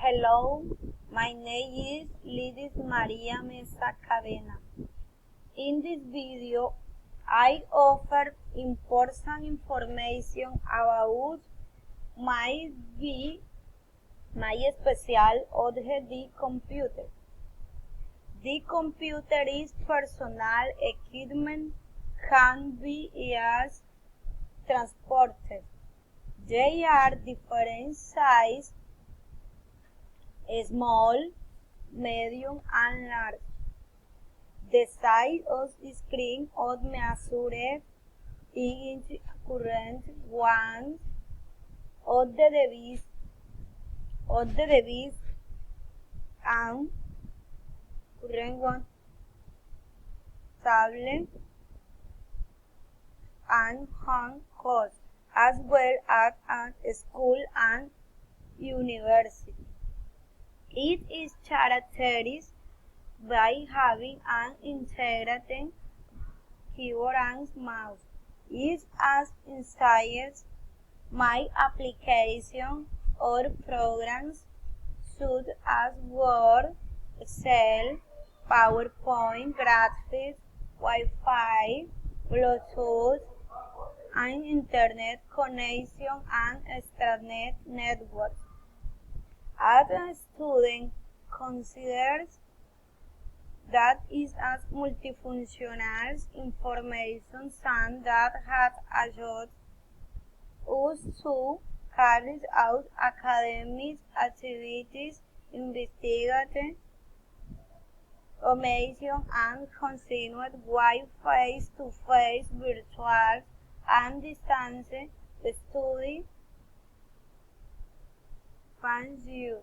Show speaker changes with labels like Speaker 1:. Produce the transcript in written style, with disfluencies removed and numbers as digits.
Speaker 1: Hello, my name is Lidis Maria Mesa Cadena. In this video, I offer important information about my special object, the computer. The computer is personal equipment, can be used transported. They are different size, small, medium, and large. The size of the screen is measured in current ones of the device and current one tablet and home course, as well as at school and university. It is characterized by having an integrated keyboard and mouse. It has inside my application or programs such as Word, Excel, PowerPoint, graphics, Wi-Fi, Bluetooth, and Internet connection and extranet networks. As a student considers that is as multifunctional information and that has allowed us to carry out academic activities, investigate, formation, and continued while face-to-face, virtual, and distance study. Thank you.